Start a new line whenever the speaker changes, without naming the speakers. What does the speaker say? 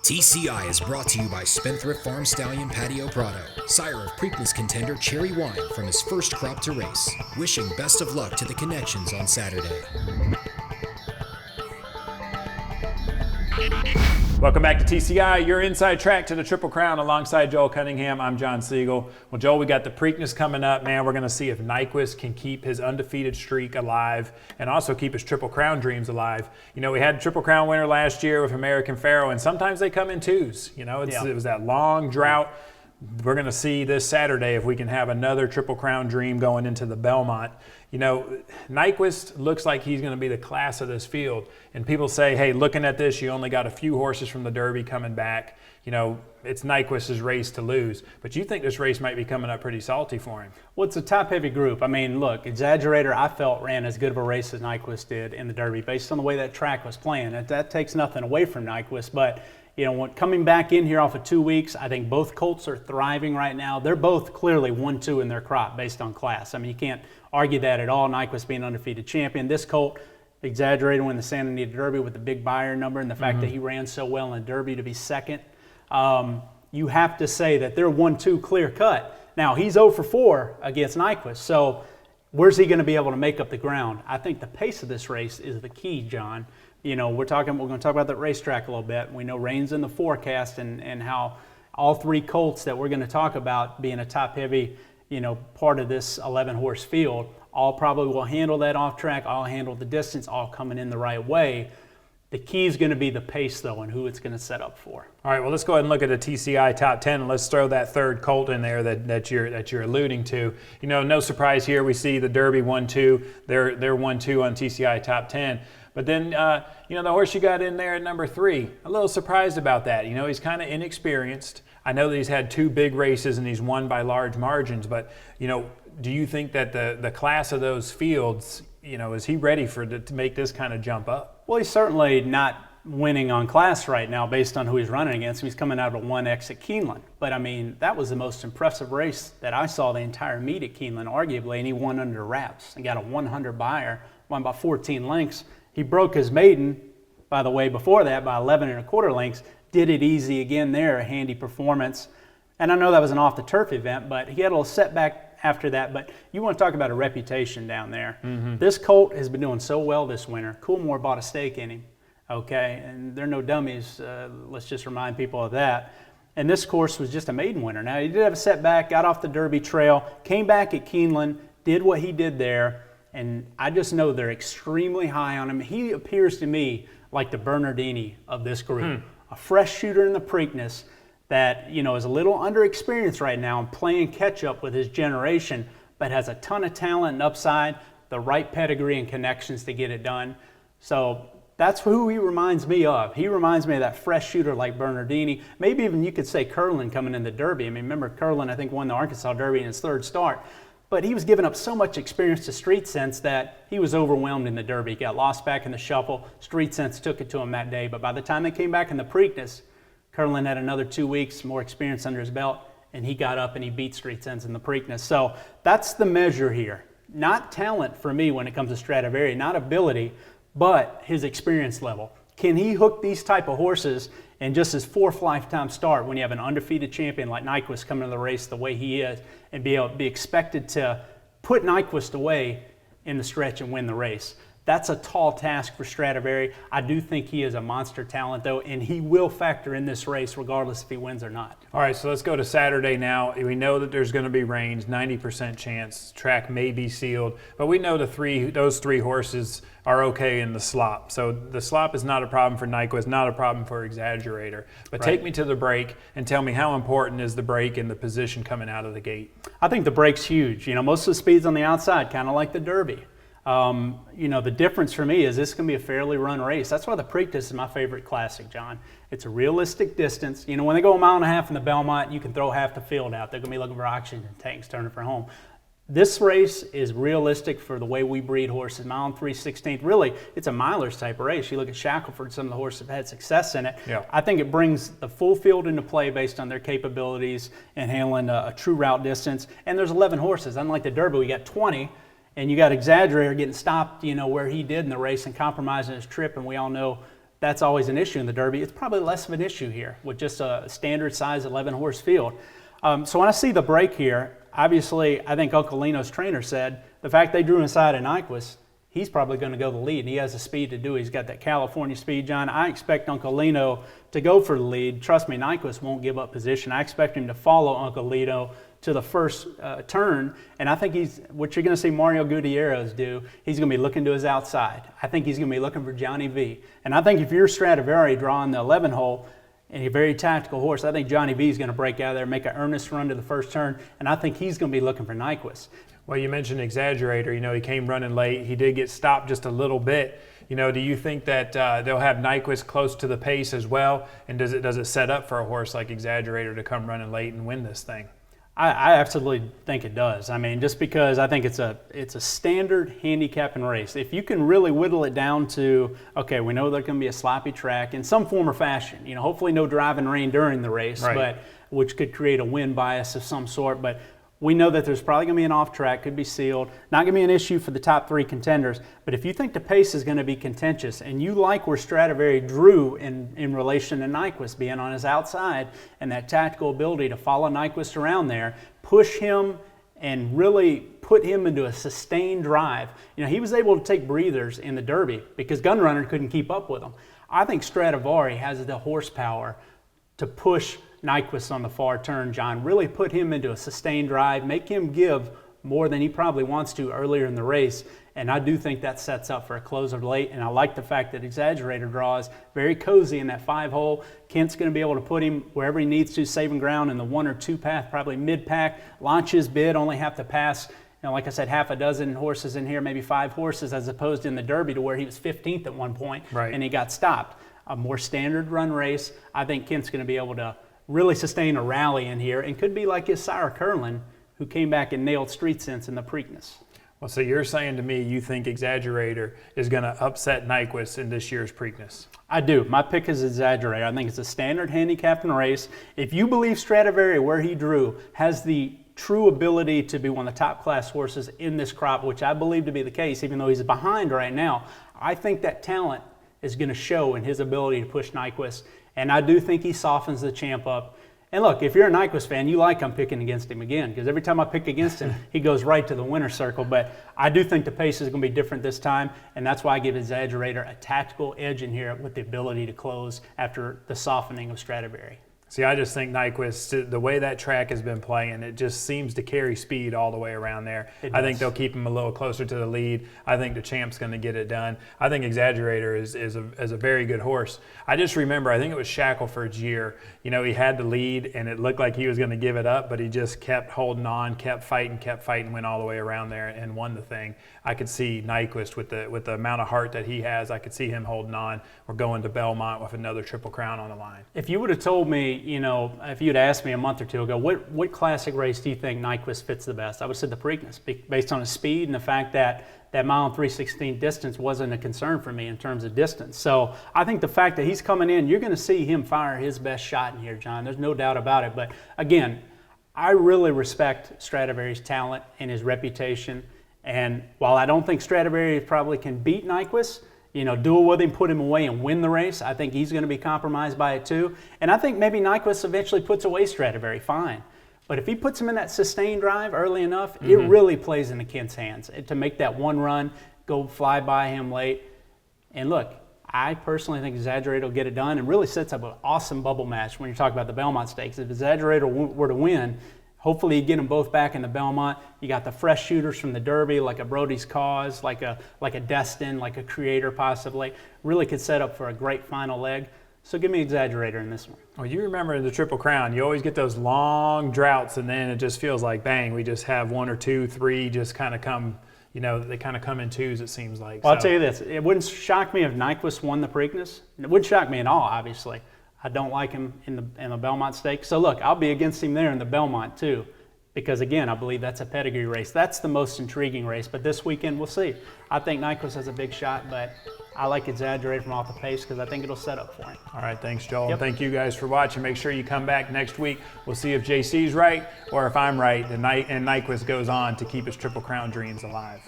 TCI is brought to you by Spendthrift Farm Stallion Patio Prado, sire of Preakness contender Cherry Wine from his first crop to race. Wishing best of luck to the connections on Saturday.
Welcome back to TCI, your inside track to the Triple Crown alongside Joel Cunningham. I'm John Siegel. Well, Joel, we got the Preakness coming up, man. We're going to see if Nyquist can keep his undefeated streak alive and also keep his Triple Crown dreams alive. You know, we had a Triple Crown winner last year with American Pharoah, and sometimes they come in twos. You know, it was that long drought. We're going to see this Saturday if we can have another Triple Crown dream going into the Belmont. You know, Nyquist looks like he's going to be the class of this field. And people say, hey, looking at this, you only got a few horses from the Derby coming back. You know, it's Nyquist's race to lose. But you think this race might be coming up pretty salty for him.
Well, it's a top-heavy group. I mean, look, Exaggerator, I felt, ran as good of a race as Nyquist did in the Derby based on the way that track was playing. That takes nothing away from Nyquist, but you know, coming back in here off of 2 weeks, I think both colts are thriving right now. They're both clearly 1-2 in their crop based on class. I mean, you can't argue that at all. Nyquist being undefeated champion. This colt, Exaggerator, win the Santa Anita Derby with the big buyer number and the fact that he ran so well in the Derby to be second. You have to say that they're 1-2 clear cut. Now, he's 0 for 4 against Nyquist, so where's he going to be able to make up the ground? I think the pace of this race is the key, John. You know, we're going to talk about that racetrack a little bit. We know rain's in the forecast and how all three colts that we're going to talk about being a top-heavy, you know, part of this 11-horse field, all probably will handle that off track, all handle the distance, all coming in the right way. The key is going to be the pace, though, and who it's going to set up for.
All right, well, let's go ahead and look at the TCI top 10, and let's throw that third colt in there that you're alluding to. You know, no surprise here. We see the Derby 1-2. They're 1-2 on TCI top 10. But then, you know, the horse you got in there at number 3, a little surprised about that. You know, he's kind of inexperienced. I know that he's had 2 big races and he's won by large margins, but, you know, do you think that the class of those fields, you know, is he ready to make this kind of jump up?
Well, he's certainly not winning on class right now based on who he's running against. He's coming out of 1X at Keeneland. But, I mean, that was the most impressive race that I saw the entire meet at Keeneland, arguably, and he won under wraps and got a 100 buyer, won by 14 lengths. He broke his maiden, by the way, before that by 11 1/4 lengths. Did it easy again there, a handy performance. And I know that was an off-the-turf event, but he had a little setback after that. But you want to talk about a reputation down there. This colt has been doing so well this winter. Coolmore bought a stake in him, okay? And they're no dummies. Let's just remind people of that. And this course was just a maiden winner. Now, he did have a setback, got off the Derby trail, came back at Keeneland, did what he did there. And I just know they're extremely high on him. He appears to me like the Bernardini of this group. A fresh shooter in the Preakness that, you know, is a little underexperienced right now and playing catch up with his generation, but has a ton of talent and upside, the right pedigree and connections to get it done. So that's who he reminds me of. He reminds me of that fresh shooter like Bernardini. Maybe even you could say Curlin coming in the Derby. I mean, remember Curlin, I think, won the Arkansas Derby in his 3rd start. But he was giving up so much experience to Street Sense that he was overwhelmed in the Derby. He got lost back in the shuffle. Street Sense took it to him that day. But by the time they came back in the Preakness, Curlin had another 2 weeks, more experience under his belt, and he got up and he beat Street Sense in the Preakness. So that's the measure here. Not talent for me when it comes to Stradivari, not ability, but his experience level. Can he hook these type of horses in just his 4th lifetime start when you have an undefeated champion like Nyquist coming to the race the way he is and be able to be expected to put Nyquist away in the stretch and win the race? That's a tall task for Stradivari. I do think he is a monster talent, though, and he will factor in this race regardless if he wins or not.
All right, so let's go to Saturday now. We know that there's going to be rains, 90% chance. Track may be sealed, but we know those 3 horses are okay in the slop. So the slop is not a problem for Nyquist, not a problem for Exaggerator. But take me to the break and tell me how important is the break and the position coming out of the gate?
I think the break's huge. You know, most of the speed's on the outside, kind of like the Derby. You know, the difference for me is this is going to be a fairly run race. That's why the Preakness is my favorite classic, John. It's a realistic distance. You know, when they go 1.5 miles in the Belmont, you can throw half the field out. They're going to be looking for oxygen tanks turning for home. This race is realistic for the way we breed horses. 1 3/16. Really, it's a milers type of race. You look at Shackelford, some of the horses have had success in it.
Yeah.
I think it brings the full field into play based on their capabilities and handling a true route distance. And there's 11 horses. Unlike the Derby, we got 20. And you got Exaggerator getting stopped, you know, where he did in the race and compromising his trip. And we all know that's always an issue in the Derby. It's probably less of an issue here with just a standard size 11 horse field. So when I see the break here, obviously I think Uncle Lino's trainer said the fact they drew inside of Nyquist, he's probably going to go the lead. He has the speed to do it. He's got that California speed, John. I expect Uncle Lino to go for the lead. Trust me, Nyquist won't give up position. I expect him to follow Uncle Lino to the first turn, and I think what you're going to see Mario Gutierrez do, he's going to be looking to his outside. I think he's going to be looking for Johnny V. And I think if you're Stradivari drawing the 11 hole and you're a very tactical horse, I think Johnny V is going to break out of there, make an earnest run to the first turn, and I think he's going to be looking for Nyquist.
Well, you mentioned Exaggerator. He came running late. He did get stopped just a little bit. Do you think that they'll have Nyquist close to the pace as well? And does it set up for a horse like Exaggerator to come running late and win this thing?
I absolutely think it does. I mean, just because I think it's a standard handicapping race. If you can really whittle it down to, okay, we know there's going to be a sloppy track in some form or fashion. Hopefully no driving rain during the race,
right,
but which could create a wind bias of some sort. But we know that there's probably going to be an off track, could be sealed. Not going to be an issue for the top 3 contenders. But if you think the pace is going to be contentious and you like where Stradivari drew in relation to Nyquist being on his outside and that tactical ability to follow Nyquist around there, push him and really put him into a sustained drive. He was able to take breathers in the Derby because Gunrunner couldn't keep up with him. I think Stradivari has the horsepower to push Nyquist on the far turn, John, really put him into a sustained drive, make him give more than he probably wants to earlier in the race. And I do think that sets up for a closer late. And I like the fact that Exaggerator draws very cozy in that 5 hole. Kent's going to be able to put him wherever he needs to, saving ground in the 1 or 2 path, probably mid-pack, launch his bid, only have to pass, like I said, half a dozen horses in here, maybe 5 horses, as opposed in the Derby to where he was 15th at one point,
right,
and he got stopped. A more standard run race, I think Kent's going to be able to really sustain a rally in here and could be like his sire Curlin, who came back and nailed Street Sense in the Preakness.
Well, so you're saying to me you think Exaggerator is going to upset Nyquist in this year's Preakness?
I do. My pick is Exaggerator. I think it's a standard handicapping race. If you believe Stradivari, where he drew, has the true ability to be one of the top class horses in this crop, which I believe to be the case, even though he's behind right now, I think that talent is going to show in his ability to push Nyquist. And I do think he softens the champ up. And look, if you're a Nyquist fan, you like I'm picking against him again, because every time I pick against him, he goes right to the winner's circle. But I do think the pace is going to be different this time, and that's why I give Exaggerator a tactical edge in here with the ability to close after the softening of Stradivari.
See, I just think Nyquist, the way that track has been playing, it just seems to carry speed all the way around there. I think they'll keep him a little closer to the lead. I think the champ's going to get it done. I think Exaggerator is a very good horse. I just remember, I think it was Shackelford's year. He had the lead, and it looked like he was going to give it up, but he just kept holding on, kept fighting, went all the way around there and won the thing. I could see Nyquist with the amount of heart that he has. I could see him holding on. We're going to Belmont with another Triple Crown on the line.
If you would have told me, if you'd asked me a month or two ago, what classic race do you think Nyquist fits the best? I would have said the Preakness, based on his speed and the fact that that mile and 3/16 distance wasn't a concern for me in terms of distance. So I think the fact that he's coming in, you're going to see him fire his best shot in here, John. There's no doubt about it. But again, I really respect Stradivari's talent and his reputation. And while I don't think Stradivari probably can beat Nyquist, duel with him, put him away, and win the race, I think he's going to be compromised by it too. And I think maybe Nyquist eventually puts away Stradivari, fine. But if he puts him in that sustained drive early enough, it really plays into Kent's hands to make that one run, go fly by him late. And look, I personally think Exaggerator will get it done and really sets up an awesome bubble match when you're talking about the Belmont Stakes. If Exaggerator were to win, hopefully you get them both back in the Belmont. You got the fresh shooters from the Derby, like a Brody's Cause, like a Destin, like a Creator possibly. Really could set up for a great final leg. So give me Exaggerator in this one.
Well, you remember in the Triple Crown, you always get those long droughts, and then it just feels like, bang, we just have 1 or 2, 3 just kind of come, they kind of come in twos, it seems like.
Well, I'll tell you this. It wouldn't shock me if Nyquist won the Preakness. It wouldn't shock me at all, obviously. I don't like him in the Belmont Stakes. So, look, I'll be against him there in the Belmont, too. Because, again, I believe that's a pedigree race. That's the most intriguing race. But this weekend, we'll see. I think Nyquist has a big shot, but I like Exaggerator from off the pace because I think it'll set up for him.
All right, thanks, Joel. Yep. And thank you guys for watching. Make sure you come back next week. We'll see if JC's right or if I'm right and Nyquist goes on to keep his Triple Crown dreams alive.